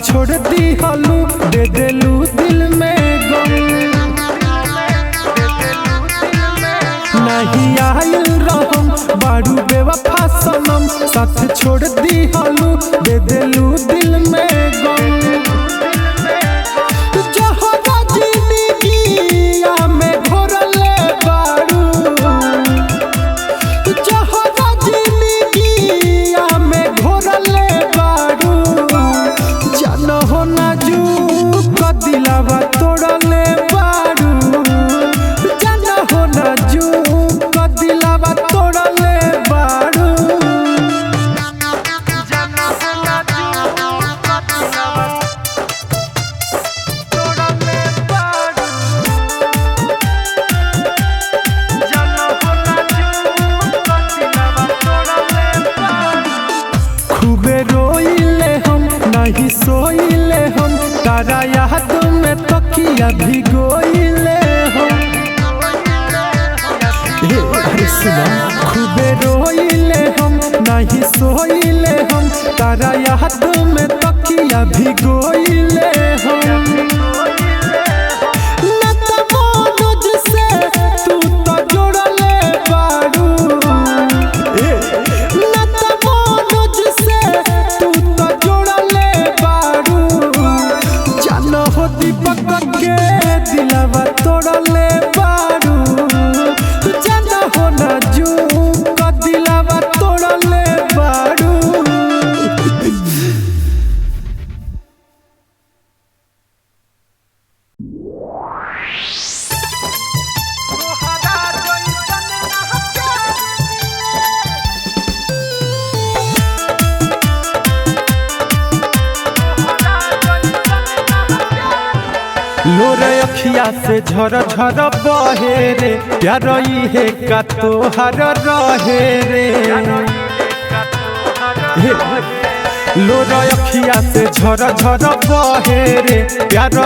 छोड़ दी हलू दे देलू दिल में गम। नहीं आयल रहम बारू बेवफा सनम, साथ छोड़ दी हलू दे देलू दिल में गम। खूबे रोइले हम नहीं सोइले हम, तारा याद में तकिया भिगोइले हम। अरे सुना, खूबे रोइले हम नहीं सोइले हम, तारा याद में तकिया भिगोइले हम। दिलवा तोड़ले बारू जाना हो ना जू का दिलवा तोड़ले बारू। लोरे अखिया से झर झर बहे रे, प्यार है का तोहर रहे रे। लोरे अखिया से झर झर बहे रे, प्यार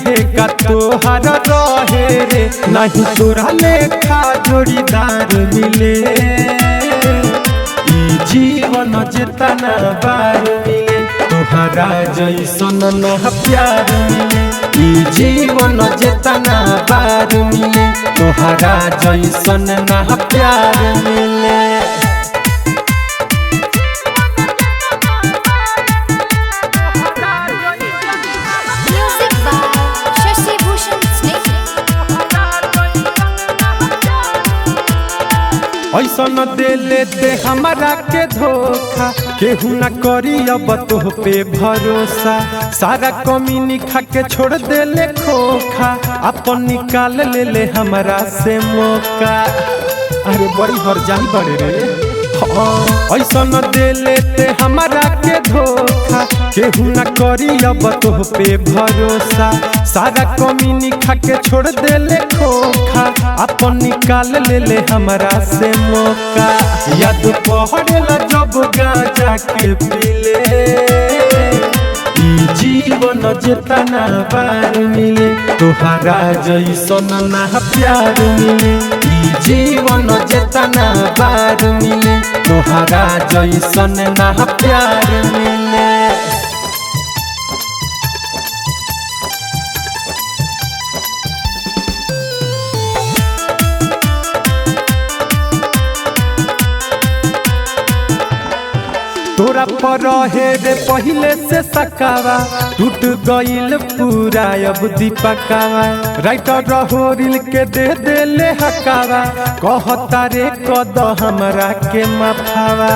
है का तोहर रहे रे। नहीं तोरा लेखा जोड़ीदार मिले, ई जीवन जेतना बार मिले, तोहरा जैसन न प्यार मिले। ई जीवन जेतना बार मिले, तोहरा जैसन ना प्यार मिले। ऐसा न दे लेते हमारा के धोखा, केहू न करी अब तो पे भरोसा। सारा कमी निखा के छोड़ दे ले खोखा, अपन निकाल ले ले हमारा से मौका। अरे बड़ी हरजाई बड़े रे, ऐसा न दे लेते हमारा के धोखा, केहू न करी अब तो पे भरोसा। सारा कमी निखा के छोड़ दे ले खोखा, अपन निकाल ले ले हमारा से मौका। याद पहड़ेला जब गांजा के पीले, ई जीवन जेतना बार मिले, तोहरा जैसन ना प्यार मिले। ई जीवन जेतना बार मिले, तोहरा जैसन ना प्यार मिले। तोरा पर रहे रे पहले से सकावा, टूट गईल पूरा अब दीपकावा। राइटर रहो रिल के दे दे ले हकावा, कहता रे कद हमरा के माफावा।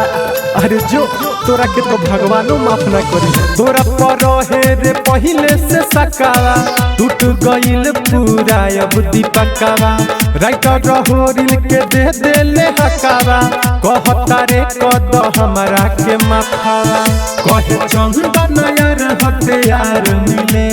अरे जो तोरा के तो भगवानो माफ ना करी। तोरा पर रहे रे पहले से सकावा, टूट गईल पूरा अब दीपकावा। राइटर रहो रिल के दे दे ले हकावा, कहता रे कद हमरा के माफावा। कहे चंदन यार हथियार मिले,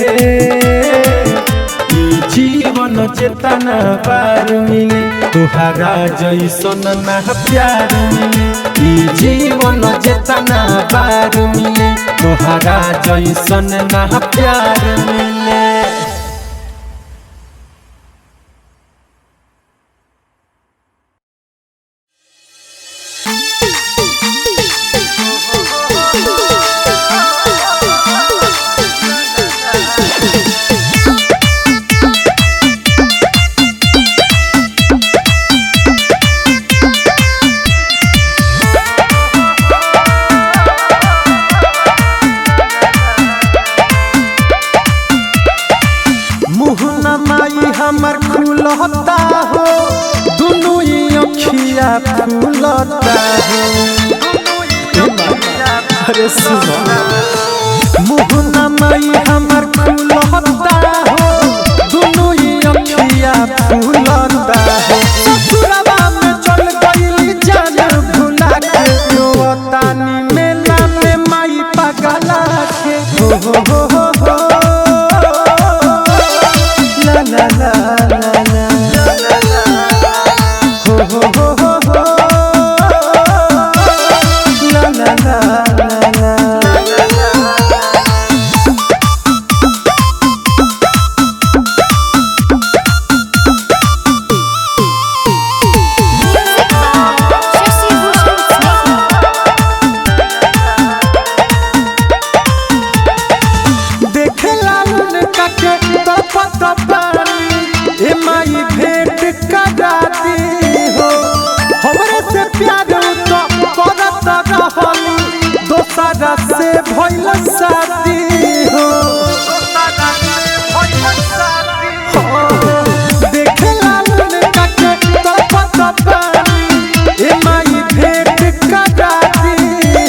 ई जीवन जेतना बार मिले, तोहरा जैसन ना प्यार मिले। ई जीवन जेतना बार मिले, तोहरा जैसन ना प्यार मिले। मुहना माई हमर खुलता हो दुनु अखिया फूलता हो। अरे सुनो मुहना माई हमर खुलता हो दुनु अखिया फूलता हो। ससुरवा में चल गईली जान भुला के रोतानी मेला में माई पगला के हो ला ला ला ला से भइल शादी हो देखे लालन काके तपत पानी ए माई भेंट कराती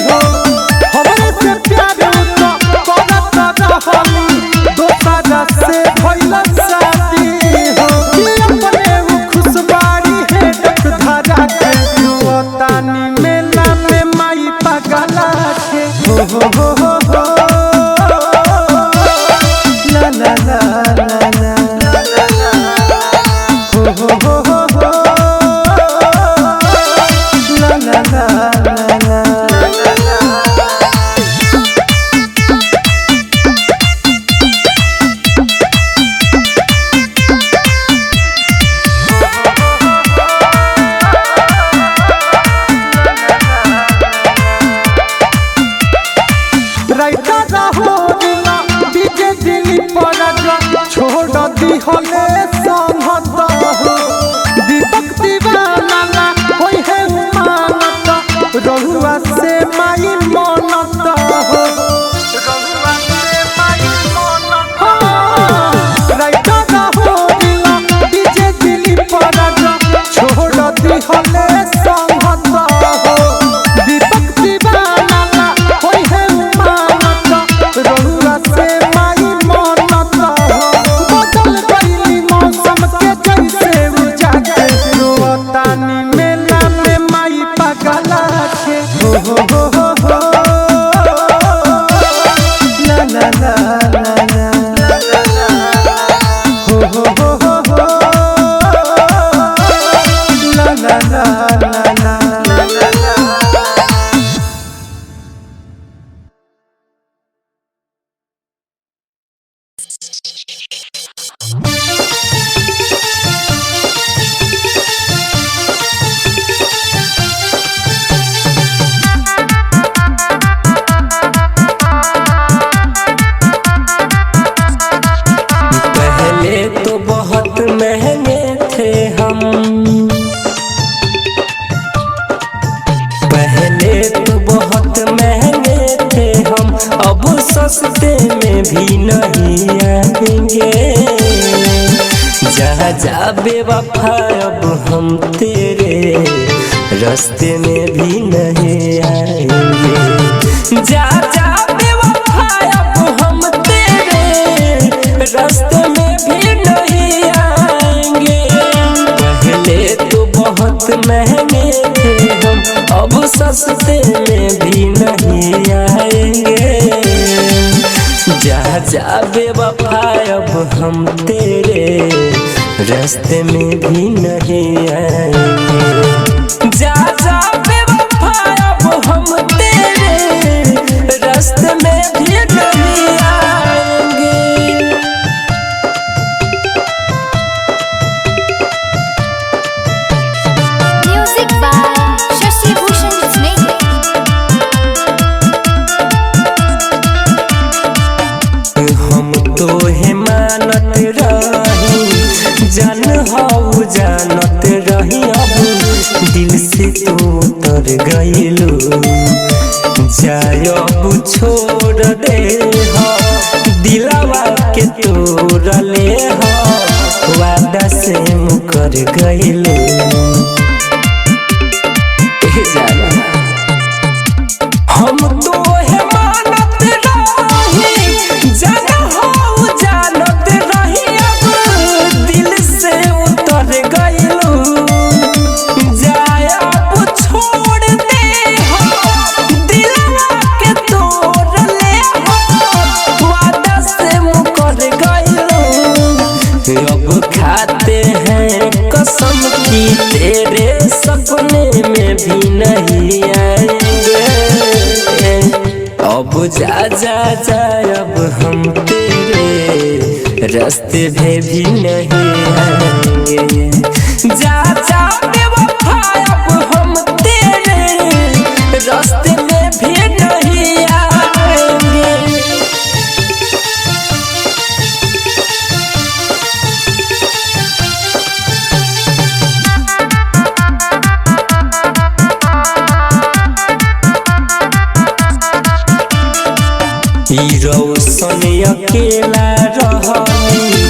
हो। हमरे से प्यार तो करत रहली दोसरा से भइल शादी हो। अपने वो खुशबारी है डक धरा के रोतानी मेला में माई पगला के हो ला ला ला ला हो ला ला ला राइता रहो दिला डीजे दिली पर छोड़ दी होले संहत हो। दीपक दीवाना ना होई है मानत रहुआ से माई मनत हो। राइता रहो दिला डीजे दिली पर छोड़ दी होले संहत हो। दीपक दीवाना ना होई है रहुआ से माई मनत हो। बदल गईली मौसम के जैसे उजाके रोतानी मेला में माई पगला के हो ला ला ला ला हो ला ला ला पहले तो बहुत महंगे थे हम, पहले तो बहुत महंगे थे हम, अब सस्ते में भी नहीं आएंगे। जहाँ जा बेवफा अब हम तेरे रास्ते में भी नहीं आएंगे। जा जा बेवफा अब हम तेरे रास्ते में भी नहीं आएंगे। पहले तो बहुत महंगे थे हम, अब सस्ते में भी नहीं आएंगे। जा जा बेवफा अब हम तेरे रास्ते में भी नहीं आएंगे। जा जा बेवफा अब हम तेरे रास्ते में भी नहीं आएंगे। Music by Shashi Bhushan Snake। हम तो है मानत रही जान हो जानत रही, अब दिल से तो उतर गईलू। जाय अब छोड़ दे हो दिलवा के तोड़ ले हो। वादा से मुकर गइलू हम तो है मानत रही जाना हो जानत रही अब दिल से उतर गइलू जाया वो छोड़ दे हो दिलवा के तोड़ ले हो वादा से मुकर गइलू अब खाते हैं कसम की तेरे सपने में भी नहीं आएंगे अब जा जा जा अब हम तेरे रास्ते में भी नहीं आएंगे जा जा बेवफा अब हम तेरे रास्ते में भी नहीं आएंगे। रोशन अकेला रहली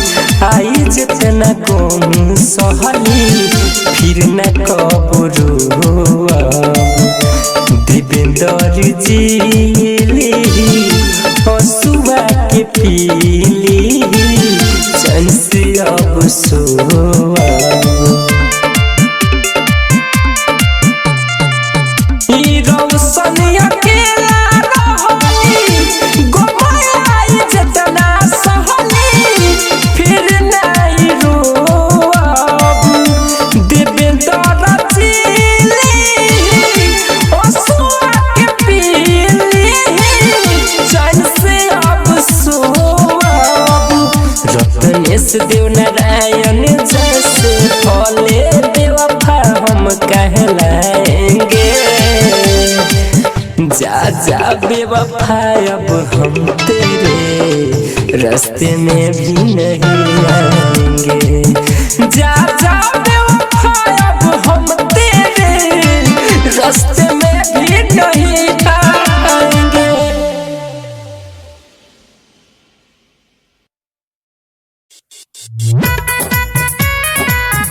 आई जितना कम सहली फिर न कबरू दिवेंदर जीली हसुआ के पीली चैन से अब सोआ रोशन अकेला देव नारायण जैसे फले बेवफा हम कहलाएंगे जा जा बेवफा अब हम तेरे रास्ते में भी नहीं आएंगे जा जा बेवफा अब हम तेरे रास्ते में भी नहीं आएंगे।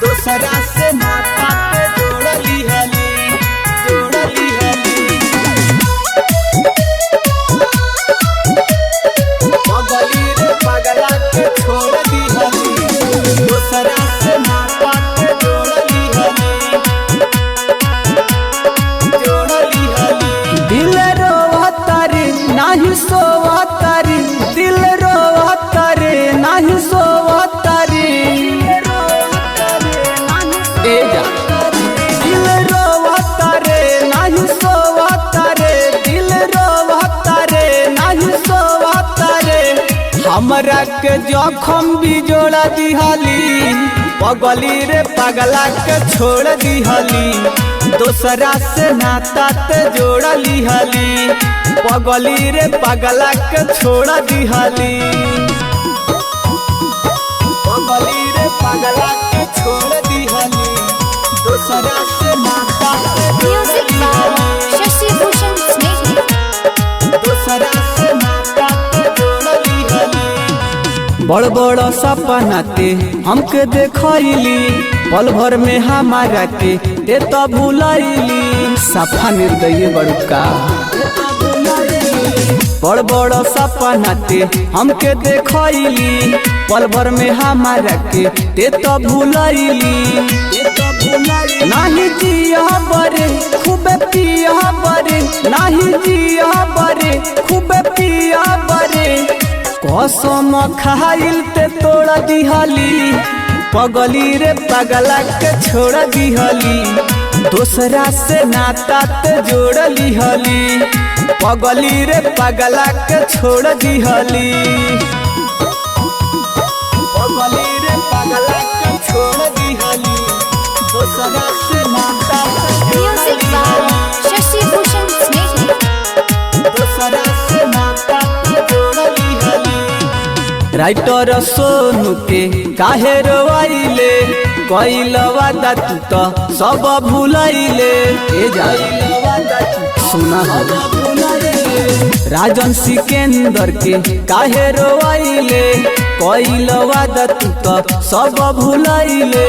दूसरा से नाता के जोड़ली हली पगली रे पगला के छोड़ दी हली दूसरा से नाता के जोड़ली हली दिल रोवता रे नाही सोवता रे दिल रोवता रे नाही सोवता रे दिल रोवता रे नाही सोवता रे दिल रोवता रे नाही सोवता रे हमरा के जखम भी जोड़ा दिहली पगली रे पगला के छोड़ दिहली दूसरा से नाता ते जोड़ली हली पगली रे पगला के छोड़ दिहली पगली रे पगला के छोड़ दिहली दूसरा से नाता Music by Shashi Bhushan Snake. दूसरा से नाता जोड़ली हली बड़ बड़ सपना ते हमके देखैली पल भर में हमारा के ते तो भूलैली सफा निर्दयी बड़का बड़ बड़ सपना ते हमके देखैली पल भर में हमारा के ते तो भूलैली नाही जिया बरे खूब पिया बरे नाही जिया बरे खूब पिया बरे कसम खाइल ते तोड़ दिहली पगली रे पगला के छोड़ दिहली दूसरा से नाता ते जोड़ली हली पगली रे पगला के छोड़ दिहली पगली रे पगला के छोड़ दिहली दूसरा से नाता Music by Shashi Bhushan Snake. दूसरा से नाता जोड़ली हली राइटर सोनू के काहे रोइले कइल वादा तू तो सब भूलैले ए जाइल वादा तू सुना हो राजन सिकंदर के काहे रोइले कइल वादा तू तो सब भुलाइले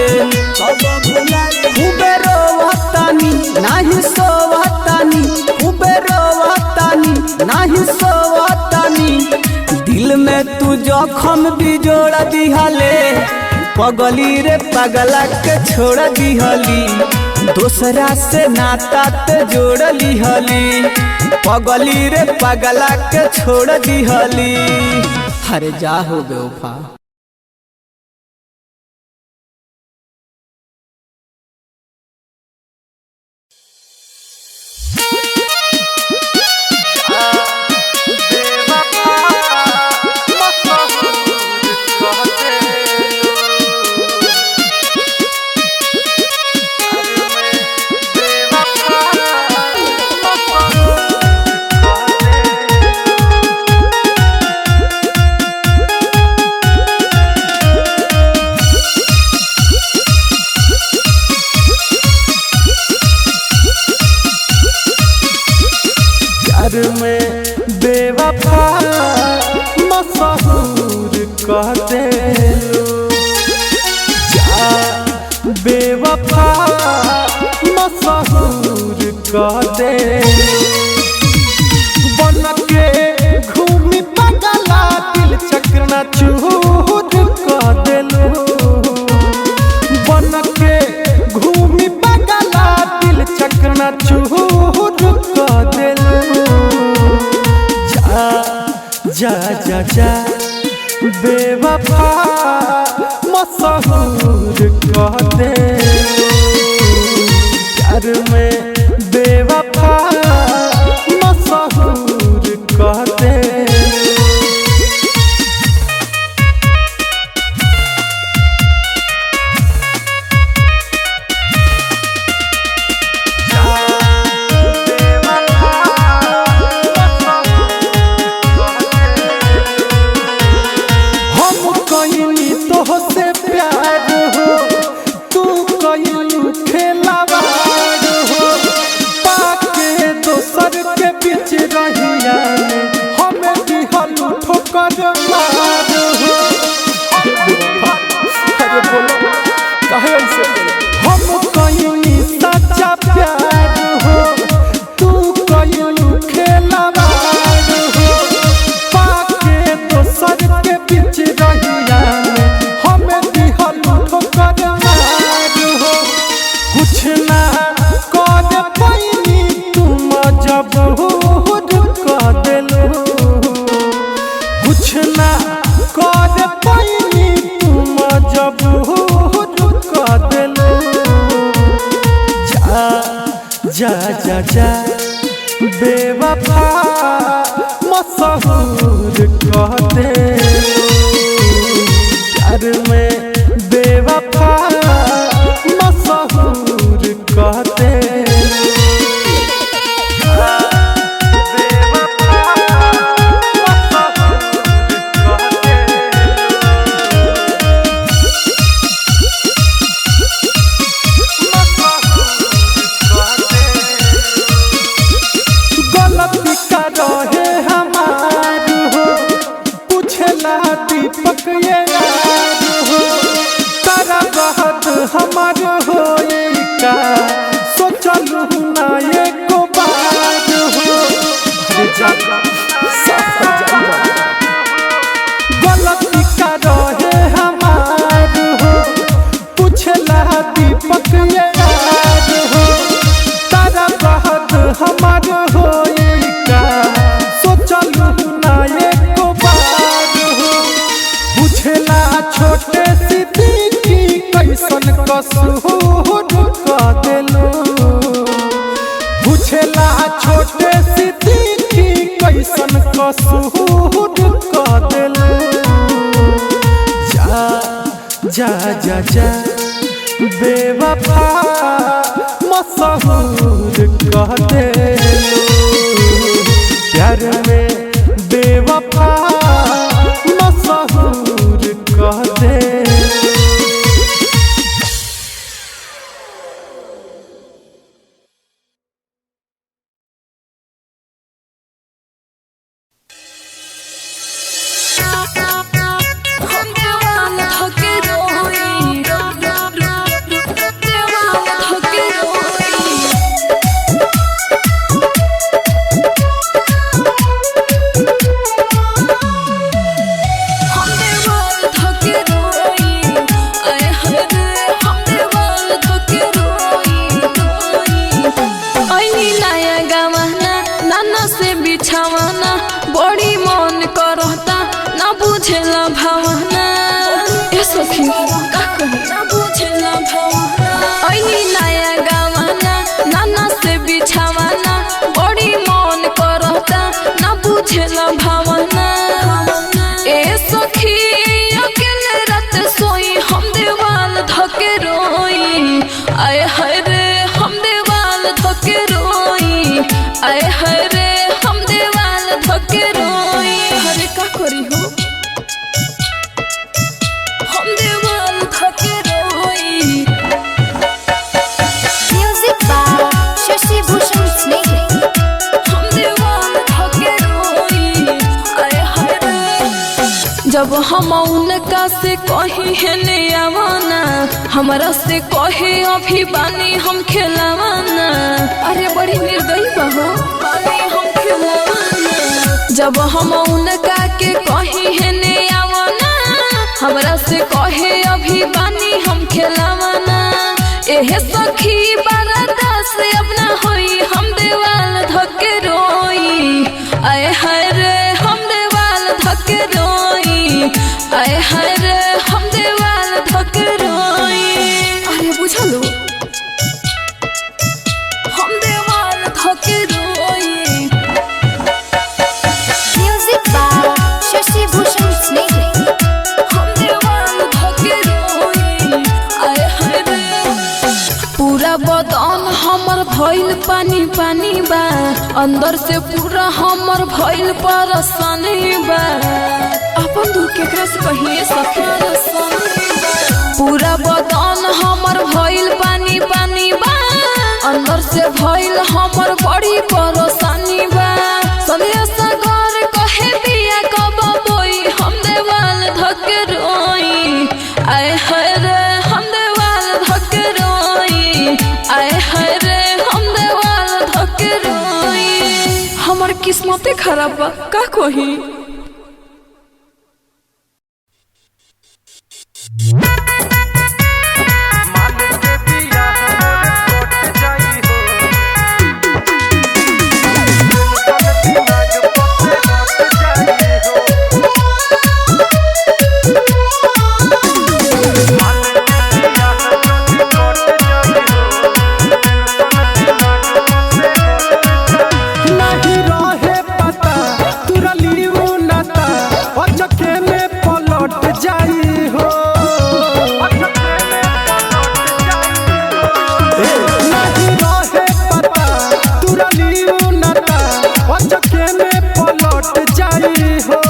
खूबे रोवतानी नाही सोवतानी खूबे रोवतानी नाही सोवतानी दिल में तू जखम भी जोड़ दिहले पगली रे पगला के छोड़ दिहली दूसरा से नाता ते जोड़ लिहली पगली रे पगला के छोड़ दिहली अरे जा हो बेवफा। में बेवफा मशहूर कह देलू जा बेवफा मशहूर कह देलू बन के घूमी पगला दिल चकना चूर कह देलू बन के घूमी पगला दिल चकना चूर कह देलू जा जा जा बेवफा मशहूर कह देलू प्यार में बेवफा मशहूर कह देलू से प्यार हो तू कइलू खेलावार हो पाके दोसर के बीच रहिया हमें दिहलू ठोकर मार हो अरे बोलो काहे ऐसे हम कइनी सच्चा प्यार हो तू कइलू खेलावार हो पाके दोसर के बीच रहिया कुछ ना कर पैनी तुम जब कह देलू कुछ ना कर पैनी तुम जब कह देलू जा जा जा जा बेवफा मशहूर कह देलू प्यार में बेवफा मशहूर कह देलू गलती का रहे हमार हो पूछला दीपक ये याद हो तारा बहुत हमार हो का सोचलू ना एको बात हो अरे जागा गलती का रहे हमार हो पूछला दीपक ये याद हो तारा बहुत हमार हो का सोचलू ना एको बात हो पूछला छोटे सिद्दीकी कैसन कसूर कह देलू पूछला छोटे सिद्दीकी कैसन कसूर कह देलू जा जा जा जा बेवफा मशहूर कह देलू प्यार में बेवफा मशहूर कह देलू आए हरे हम देवाल धके रोई हरे का करी हो हम देवाल धके रोई Music by Shashi Bhushan Snehhi. हम देवाल धके रोई आए हरे जब हम उनका से कही है ने आवाना हमारा से कहे अभी बानी हम खेलावाना अरे बड़ी निर्दयी बहो बानी हम खेलावाना जब हम उनका के कही है ने आवाना हमारा से कहे अभी बानी हम खेलावाना एहे सखी बरदा से अपना होई हम देवाल धके रोई आए हरे हम देवाल धके रोई आए हरे हम देवाल धके रोई अरे बुझलो हम देवाल धके रोई Music by Shashi Bhushan Snehhi. हम देवाल धके रोई आए हरे पूरा बदन हमर भइल पानी पानी बा अंदर से पूरा हमर भइल परेशानी बा अपन दुख केकरा से कहिए सखी पूरा बदन हमर भइल पानी पानी बा अंदर से भइल हमर बड़ी परेशानी बा संध्या सागर कहे बिया कब बोई हम देवाल धके रोई आए हरे हम देवाल धके रोई आए हरे हम देवाल धके रोई हमर किस्मते खराब बा का कही नहीं रहे पता तुरली नाता अचके में पलट जाई हो नहीं रहे पता तुरली नाता अचके में पलट जाई हो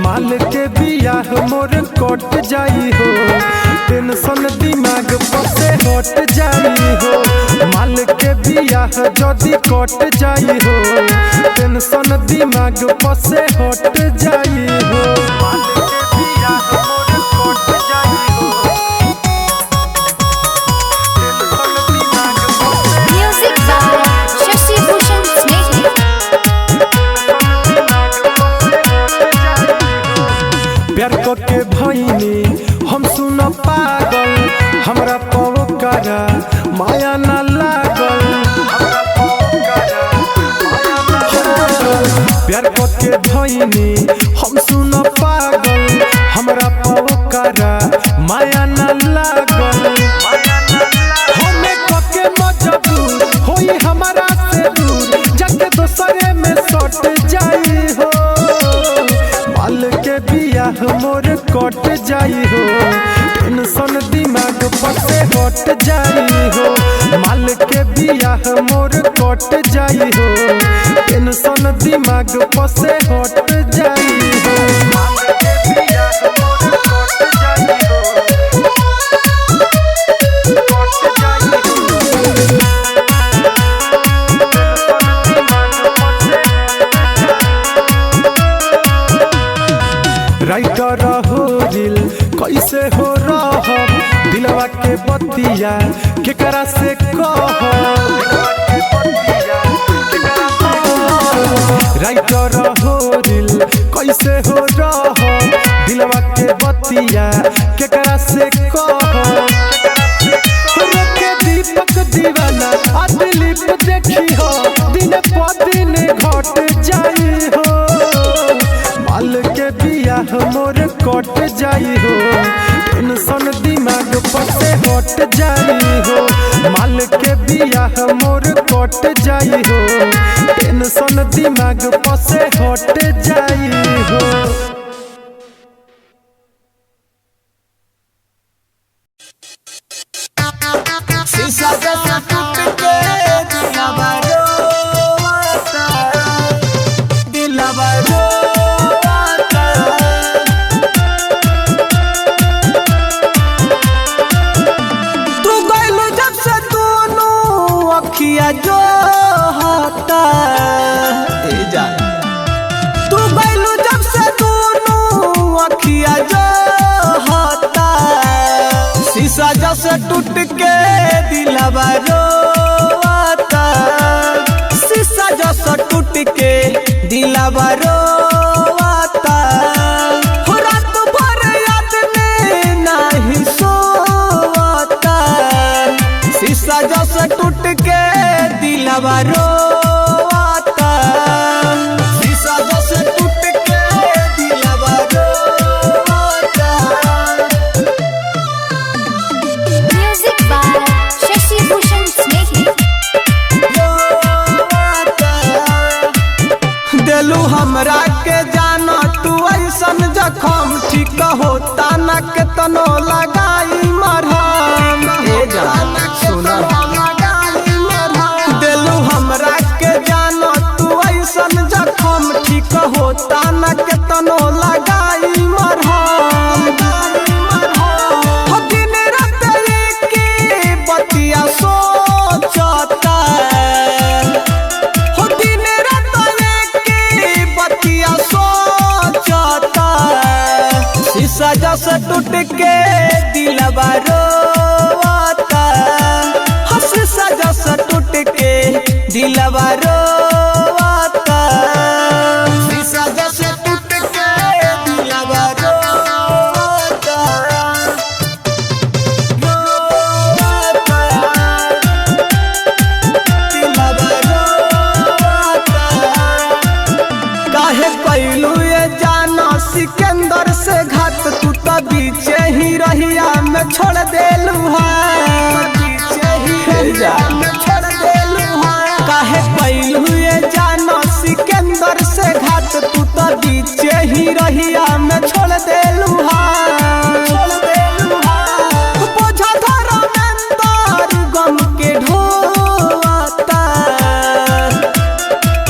माल के बियाह मोर कट जाई हो टेंशन दिमाग पर से हट जाई हो माल के बियाह जदी कट जाई हो टेंशन दिमाग पर से हट जाई हो माल के बियाह मोर कट जाई हो टेंशन दिमाग पर से Music by Shashi Bhushan Snehhi. प्यार के भईनी हम सुन पागल हमरा पवकरा माया न लागल प्यार के भईनी हम सुन पागल हमरा पवकरा माया न लागल हमें कके मजबूर होई हमारा से दूर जाके दोसरे में सट जाई हो माल के बियाह मोर कट जाई हो टेंशन दिमाग पर से हट जाई हो माल के बियाह मोर कट जाई हो टेंशन दिमाग पर से हट जाई हो माल के बियाह मोर कट जाई हो कट जाई हो राइटर हो दिल कैसे हो रह दिलवा के बतिया केकरा से कह राइटर हो दिल कैसे हो रह दिलवा के बतिया केकरा से कह दीपक दीवाना आ दिलीप देखी हो दिन प दिन घट जाई हो माल के बियाह मोर कट जाई हो टेंशन दिमाग पर से हट जाई हो माल के बियाह मोर कट जाई हो टेंशन दिमाग पर से हट जाई हो शीशा जैसा टूट के दिया बारो जैसे टूट के दिलवा रोता, शीशा जैसे टूट के दिलवा रोता, रात भर याद में नहीं सोता, शीशा जैसे टूट के दिलवा रोता, शीशा जैसे टूट के दिलवा रोता। Music by Shashi Bhushan Snehi. दिलू हमरा के जाना तू ऐसन जखम, ठीक होता न के तनो लगाई मरहम, सुना दिलू हमरा के जाना तू ऐसन जखम, ठीक होता न के तनो लगाई मरहम, दिन रात की बतिया सोचता, दिन रात की बतिया सोचता, शीशा जैसे टूट के दिलवा रोता, शीशा जैसे टूट के दिलवा रोता, शीशा जैसे टूट के दिलवा रोता, काहे कैलू ये जाना सिकंदर से घात, तू तो बीचे ही रहिया में छोड़ देलू है, छोड़ देलू है, काहे कैलू ये जाना सिकंदर से घात, तू तो बीचे ही रहिया में छोड़ देलू है, छोड़ देलू है, बोझा धरा मेंदर गम के ढोता,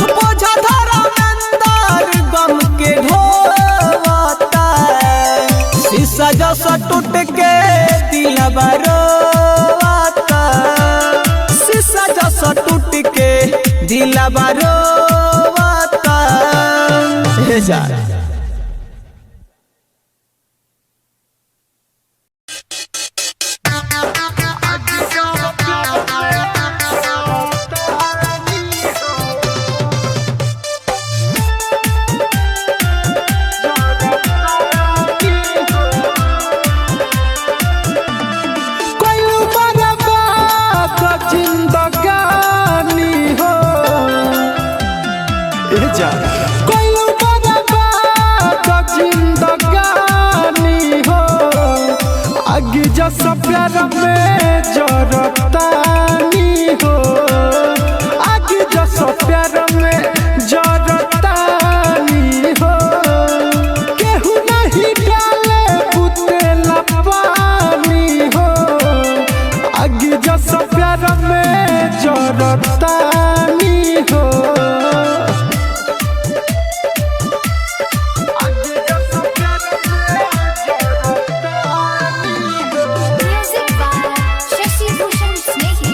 बोझा धरा मेंदर गम के ढोता, शीशा जैसा टूट के दिलवा रोता, शीशा जैसा टूट के दिलवा रोता। जैसा प्यार में जरतानी हो, आगे जैसा प्यार में जरतानी हो, केहू नहीं डाले बुतेला पानी हो, आगे जैसा प्यार में जरतानी हो। Music by Shashi Bhushan Snehi.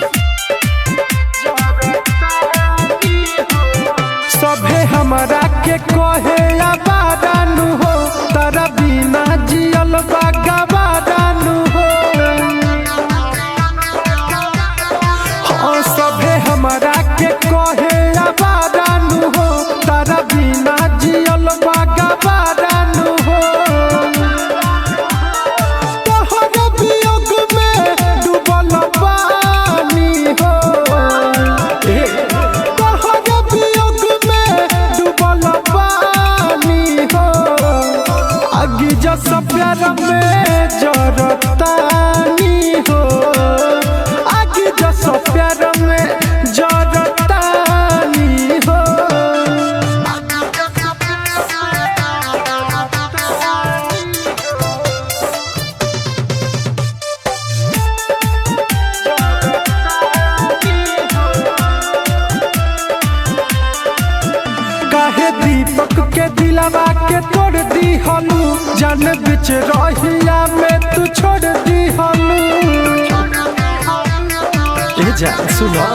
सभे हमरा के कहे आबादानु हो, तारा बिना जियल बागाबादानु हो, हाँ सभे हमरा के कहे आबादानु हो, तारा बिना जियल बागाबादानु हो, तोहर वियोग में डूबल पानी हो, तोहर वियोग में डूबल पानी हो, आगे जैसा प्यार में जरतानी हो, आगे जैसा प्यार में जरतानी हो। काहे दीपक के दिलवा के तोड़ दी हलू, जान बिच रहिया में तू छोड़ दी हलू, जा सुनो,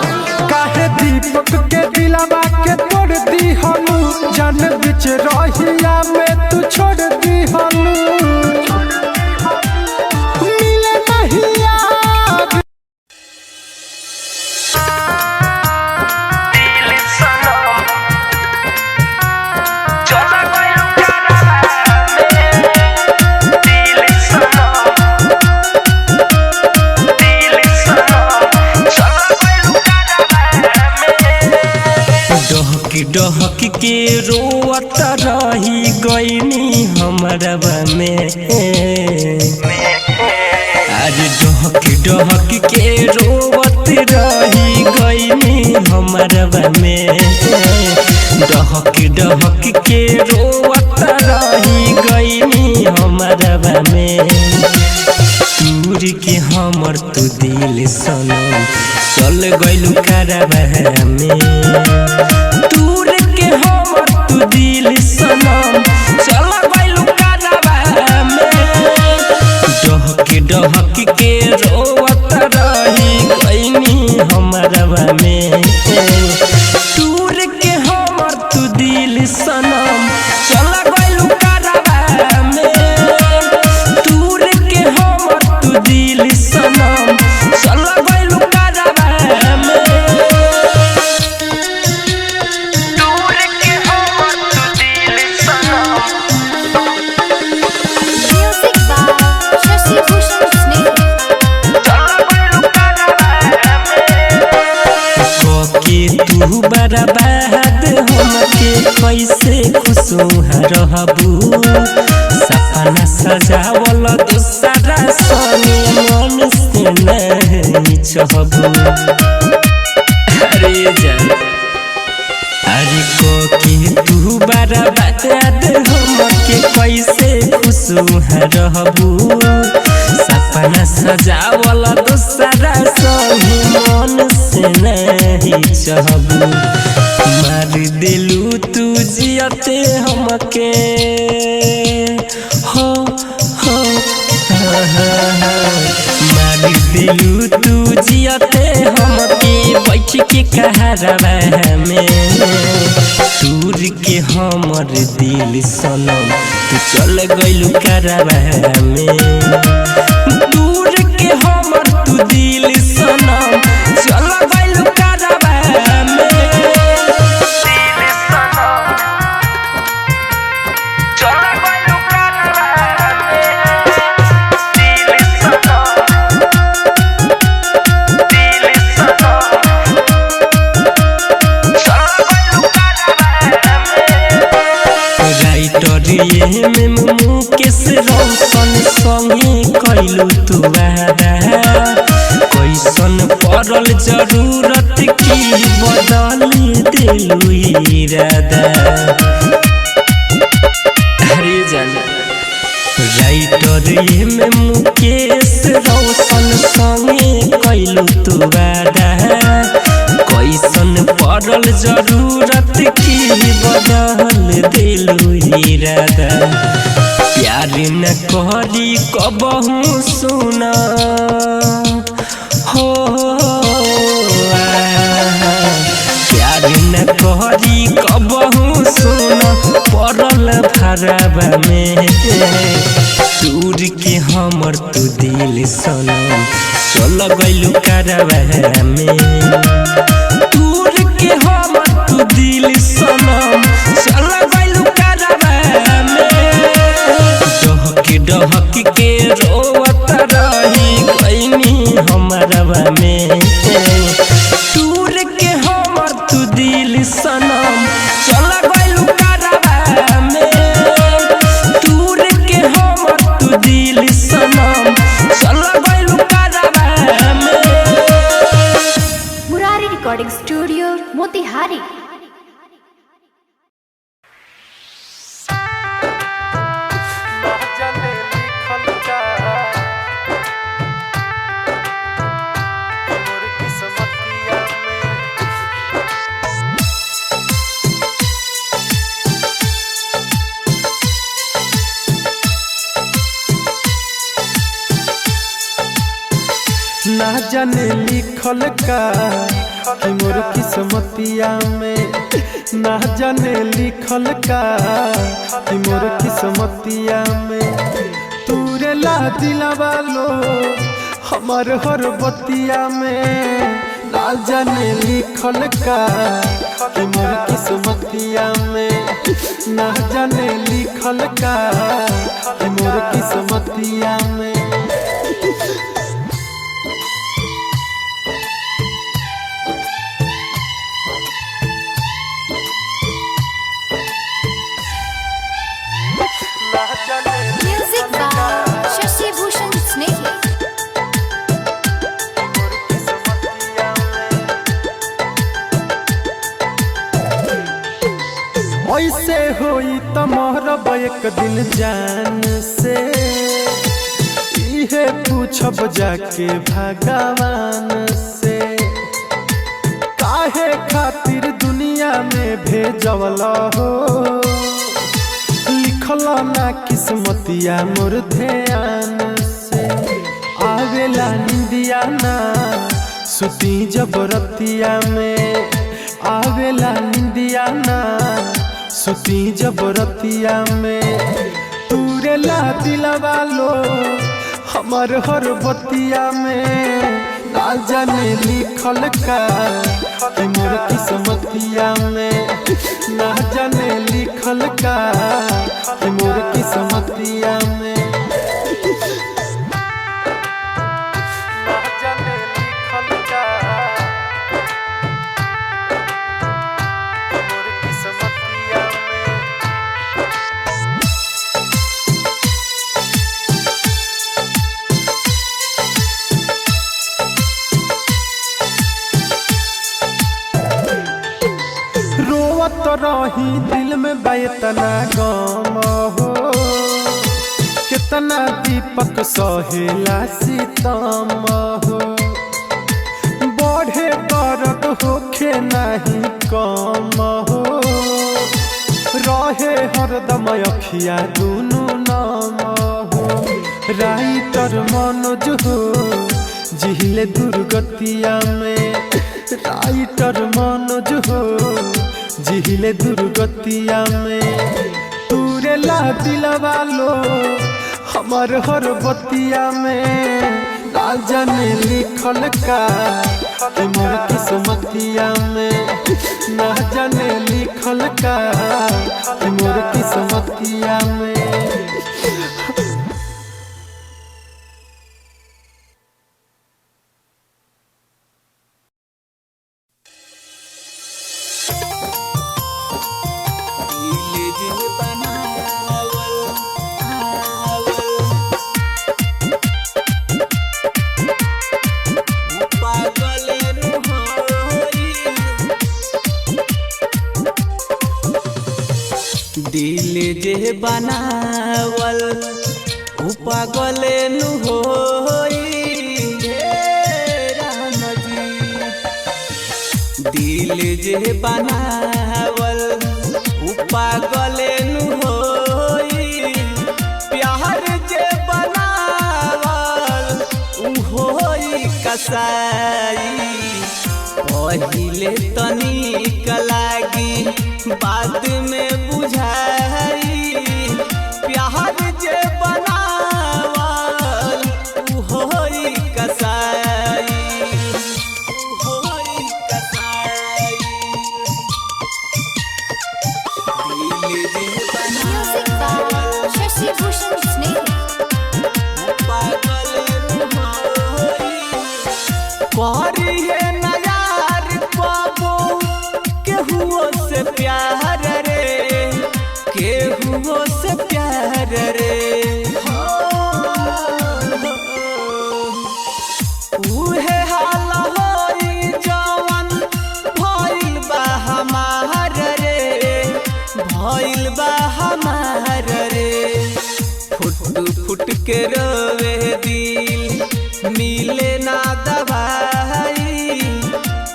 काहे दीपक के दिलवा के तोड़ दी हलू, जान बिच रहिया में तू छोड़ दी हलू, मिले नहीं डहक के रोवत रही गईनी हमारा में अरे डहक के रोवत रही गईनी हमारा में डहक के रोवत रही गईनी हमारा में दूर के हमर तू दिल सनम चल गइलू करबा में दूर के हमर तू दिल सनम चल गइलू करबा में डहक के रोवत रही गईनी हमारा में दूर के हमर तू दिल सनम चल गइलू करबा में दूर के हमर तू दिल सनम चल गइलू करबा में दूर के हमर तू दिल सनम Music by Shashi Bhushan Snake. के तू बर्बाद हमके कैसे खुशो रहबू सपना सजावल दूसरा सनी मन से नहीं छबू अरे जान अरे के तू बर्बाद हमके कैसे खुशो रहबू सपना सजावल दूसरा सनी मन से नहीं चाहबू मार दिलू तू जियते हमके हो मार दिलू तू जियते हमके बैठ के कहरबा में दूर के हमर दिल सनम तू चल गइलू करबा में दूर के हमर तू दिल सनम चल गइलू करबा में दिल सनम चल गइलू करबा में दिल सनम चल गइलू करबा में राइटर ये में मुकेश रोशन संगे कइलू तू वादा कैसन पड़ल जरूरत की बदल दिलू इरादा अरे जान राइटर ये में मुकेश रोशन संगे कइलू तू वादा कैसन पड़ल जरूरत की बदल दिलू इरादा प्यार न करी कबहू सुना हो प्यार न करी कबहू सुना पड़ल भरबा में दूर के हमर तू दिल सनम चल गइलू करबा में दूर के हमर तू दिल सनम चल गइलू करबा में डहक के रोवत रही गईनी हमारा में दूर के हमर तू दिल सनम चल गइलू करबा में दूर के हमर तू दिल सनम चल गइलू करबा में Murari Recording Studio, Motihari. ना जाने लिखल का कि मोर किस्मतिया में ना जाने लिखल का कि मोर किस्मतिया में तूरे ला दिलवा लो हमार हर बतिया में ना जाने लिखल का कि मोर किस्मतिया में ना जाने लिखल का कि मोर किस्मतिया में तो मोहरब एक दिन जान से, इहे पूछब जाके भगवान से। काहे खातिर दुनिया में भेजवला हो, लिखल ना किस्मतिया मोर ध्यान से। आवेला निंदिया ना सुती जबरतिया में, आवेला निंदिया ना सुती जबरतिया में। तुरेला दिलवा लो हमर हर बतिया में, ना जाने लिखल का कि मोर किस्मतिया में, ना जाने लिखल का कि मोर किस्मतिया में। रोवत रही दिल में बैतना गम हो, कितना दीपक सहेला सितम हो। बढ़े दर्द होखे नहीं कम हो, रहे हरदम अखिया दुनू नाम हो। राइटर मनोज हो जिहिले दुर्गतिया में, राइटर मनोज हो जिहिले दुर्गतिया में। तुरेला दिलवा लो हमर हर बतिया में, ना जाने लिखल का कि मोर किस्मतिया में, ना जाने लिखल का कि मोर किस्मतिया में। दिल जे बनावल उ पागल नु होई हे राम जी। दिल जे बनावल उ पागल नु होई, प्यार जे बनावल उ होई कसाई। पहिले तनिक लागी बाद में बुझाई, प्यार जे बनावल उ होई कसाई, उ होई कसाई। दिल जे Music by Shashi Bhushan Snake. पागल होई, करिए ना यार बाबू केहुओ से प्यार रे, केहुओ से प्यार रे। उहे हाल होई जवन भइल बा हमार रे, भइल बा हमार रे। फुट फुट के रोवे दिल मिले ना दवाई,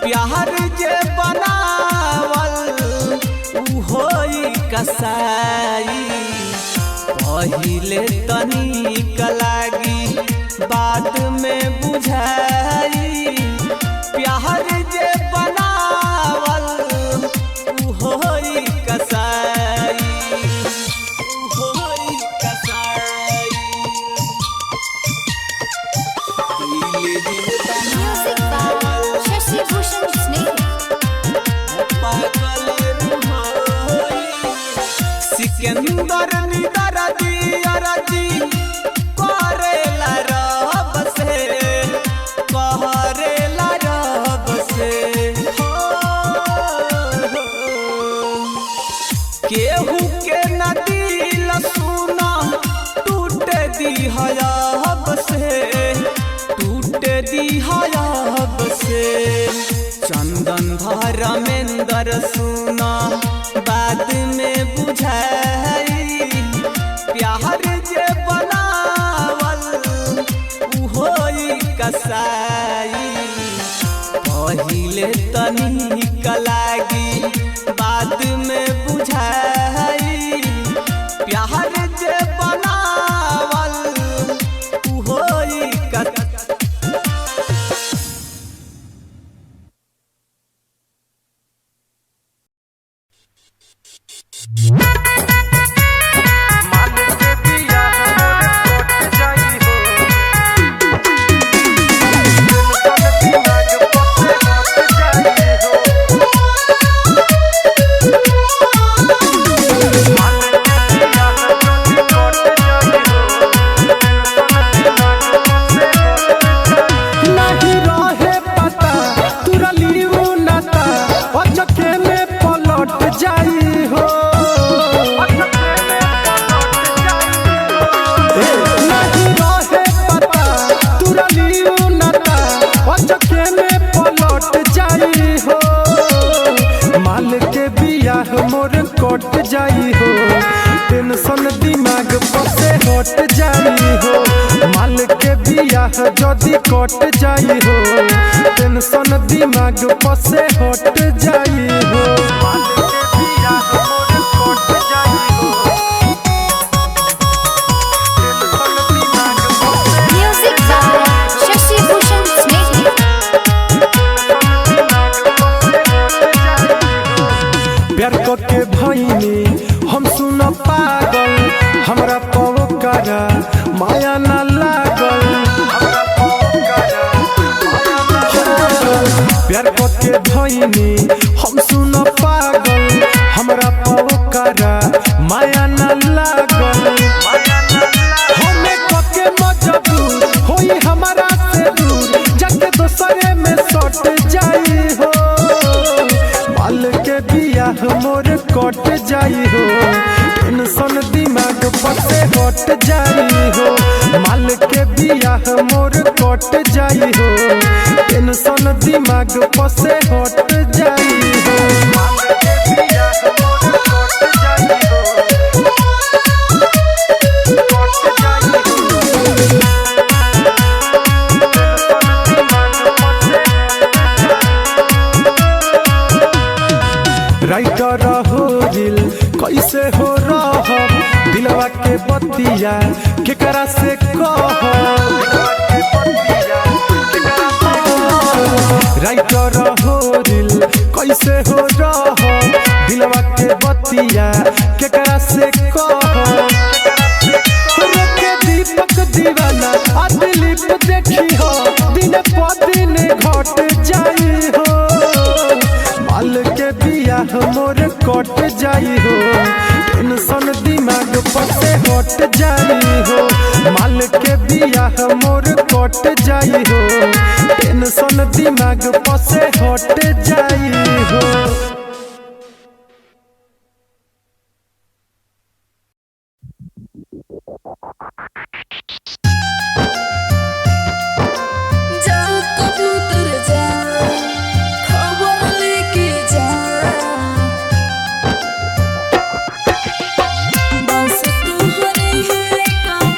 प्यार जे बनावल उ होई कसाई। पहिले तनिक लागी बाद में बुझाई, प्यार जे बनावल उ होई कसाई, उ होई कसाई। Music by Shashi Bhushan Snake. Sikandar निदर दिया राजी करेला रब से, करेला रब से। केहू के न दिल सुना टूट दी हयाब से, टूट दी हयाब से। चंदन धर्मेंद्र सुना बाद में बुझाई, कसाई पहिले तनी कलागी बाद में बुझाई प्यार जे बनावल उ होई मोर कट जाई हो टेंशन दिमाग पसे हट जाई हो माल के बियाह जदी कट जाई हो टेंशन दिमाग पसे हट जाई हो माल के बियाह मोर कट जाई हो टेंशन दिमाग पसे म्यूजिक बाय शशि भूषण स्नेही। प्यार के भईनी हम सुन पागल हमरा पवकारा माया न लागल प्यार के भईनी हम सुन पागल हमरा पवकारा माया न लागल हमें कके मजबूर होई हमारा से दूर जाके दोसरे में सट जाई हो माल के बियाह मोर कट जाई हो टेंशन दिमाग पसे हट जाई हो माल के बियाह मोर कट जाई हो टेंशन दिमाग पसे हट जाई हो माल के बियाह मोर कट जाई हो कट जाई हो राइटर हो दिल कैसे हो रह दिलवा के बतिया केकरा से कह राइटर हो दिल कैसे हो रह दिलवा के बतिया केकरा से कह के दीपक दीवाना आ दिलीप देखी हो दिन प दिन घट जाई हो माल के बियाह मोर कट जाई हो टेंशन दिमाग पसे हट जाई हो माल के बियाह मोर कट जाई हो टेंशन दिमाग पसे हट जाई हो। जा कबूतर जा खबर लेके जा बस तुम्हारे है काम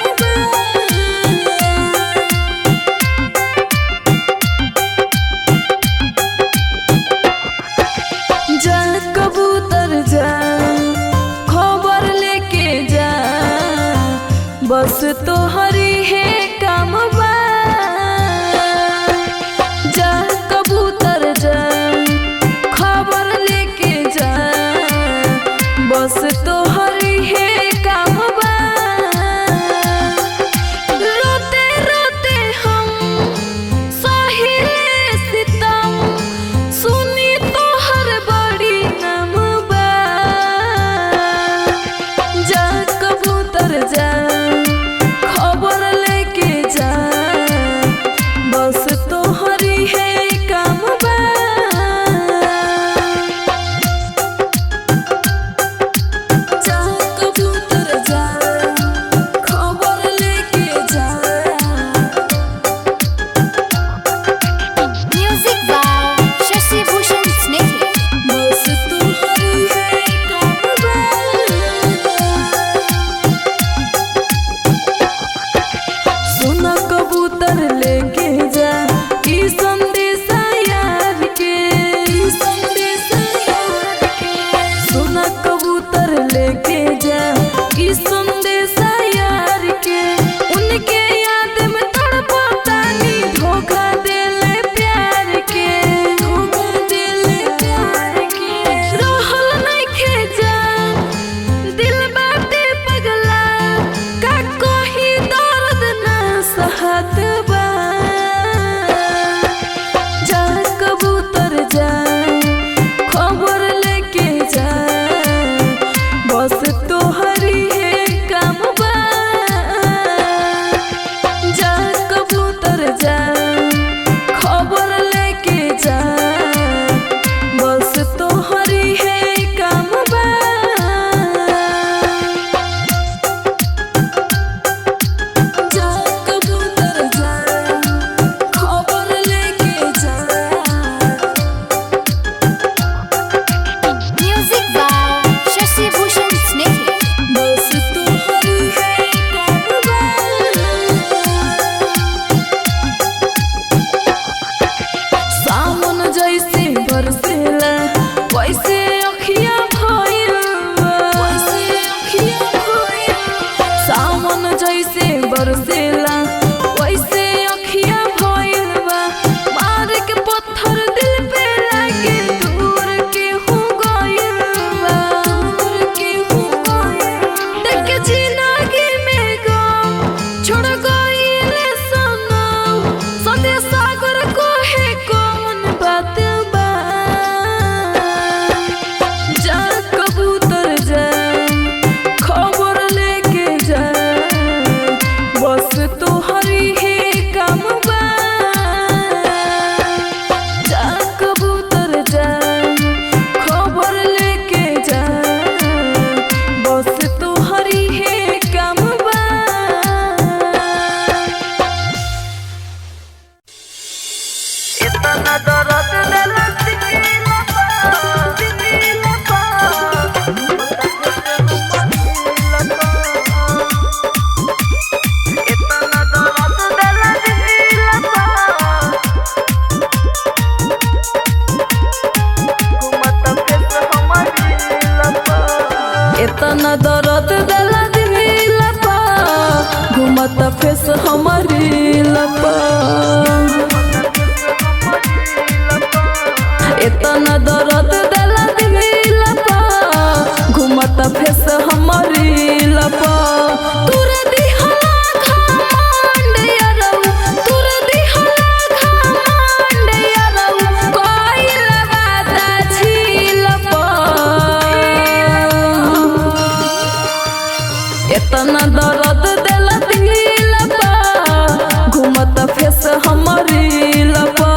इतना दर्द दिला दिला पा घूमत फेस हमारी लपा इतना दर्द दिला दिला पा घूमत फेस हमारी लपा तुर दिहला घमंड यारौ तुर दिहला घमंड यारौ कोइल बाता छिलपा इतना दर्द दिला दिलपा घूमत फेस हमारी लपा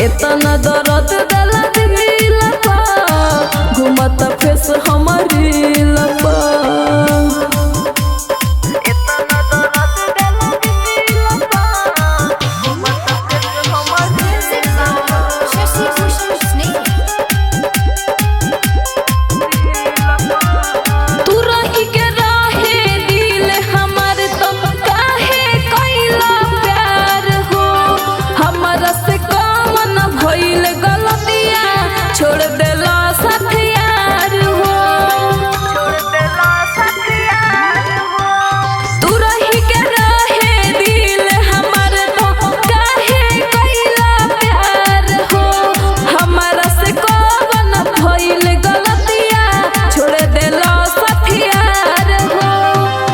इतना दर्द दिला दिलपा घूमत फेस हमारी लपा Music by Shashi Bhushan Snake. तू रही के राहे दिल हमार तो काहे कैला प्यार हो हमारा से कौन भइल गलतिया छोड़ देला साथ यार हो तू रही के राहे दिल हमार तो काहे कैला प्यार हो हमारा से कौन भइल गलतिया छोड़ देला साथ यार हो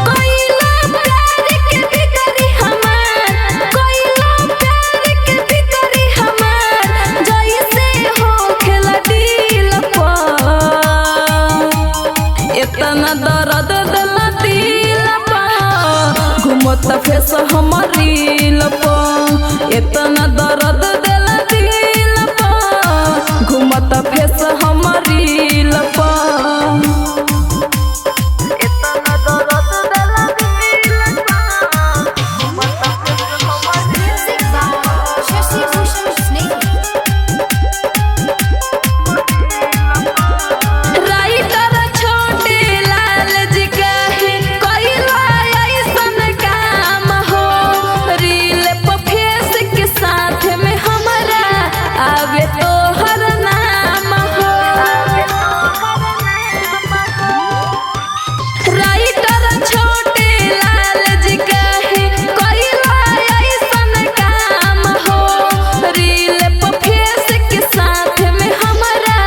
कैला प्यार के भीतरी हमार कैला प्यार के भीतरी हमार जैसे हो खेला दिल पा इतना दर्द दिला दिल पा घूमत फेस हमारी लपा इतना दर्द दिला दिल पा घूमत फेस हमारी लपा Music by Shashi Bhushan Snake. Writer छोटे लाल जी कहे कैला ऐसन काम हो रील पे फेस के साथ में हमारा आवे तो हर नाम हो राइटर छोटे लाल जी कहे कैला ऐसन काम हो रील पे फेस के साथ में हमारा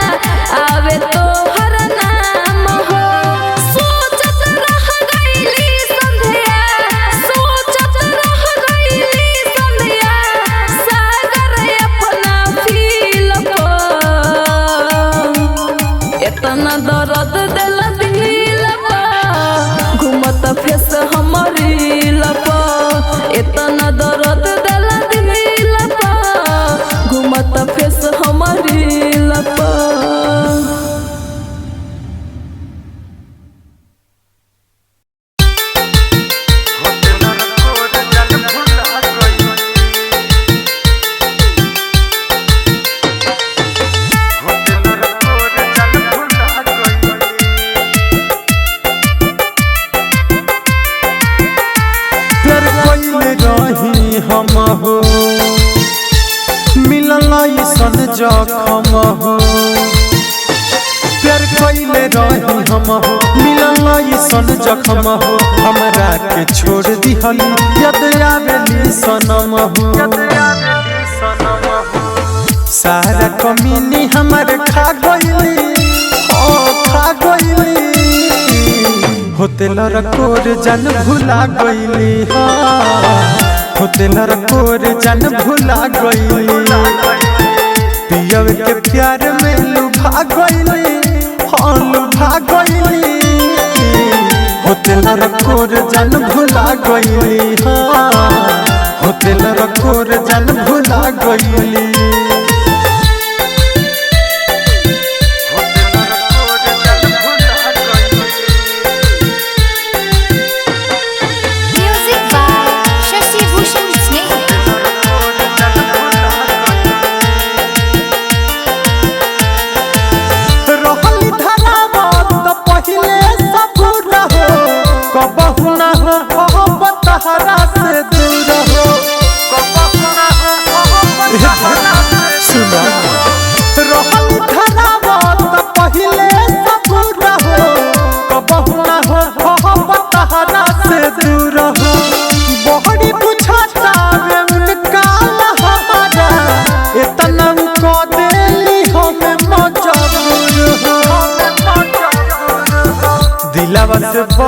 आवे तो हर नाम हो सोचत रह गईली संध्या सोचत रह गईली संध्या सागर अपना फील को इतना दर्द दिला दिलपा घूमत फेस हमारी लपा इतना दर्द दिला दिलपा घूमत फेस हमारी लपा प्यार कइले रही हम हो मिलल ऐसन जखम हो प्यार कइले रही हम हो मिलल ऐसन जखम हो हमरा के छोड़ दिहली याद आवेली सनम हो सारा कमीनी हमर खा गइली ओ खा गइली होतेल रकोर जन भुला गइली होतेल रकोर जन भुला गइली पियव के प्यार में लुभा गइली लुभा गइली होतेल रकोर जन भुला गइली होतेल रकोर जन भुला गइली Music by Shashi Bhushan Snake.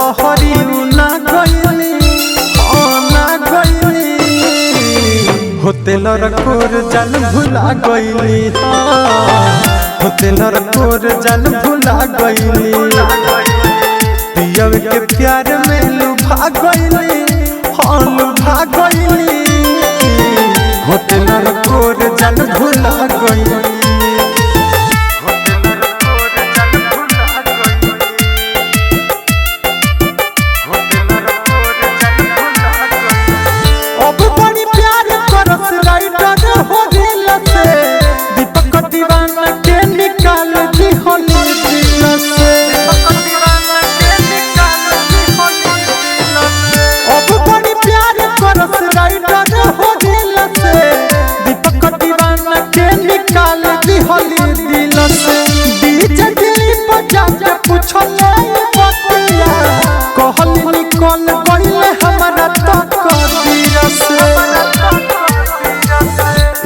बहरी ना गईली ना गईली होतेल रकोर जान भुला गईली होतेल रकोर जान भुला गईली पियव के प्यार में लुभा गईली लुभा गईली होतेल रकोर जान भुला गईली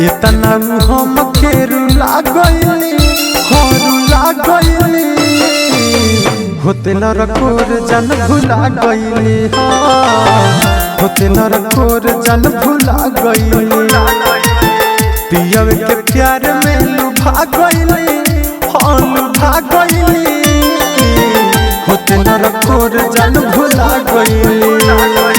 इतना हम के रुला गईली रुला गईली होतेल रकोर जान भुला गईली होतेल रकोर जान भुला गईली पियव के प्यार में लुभा गईली लुभा गईली होतेल रकोर जान भुला गईली।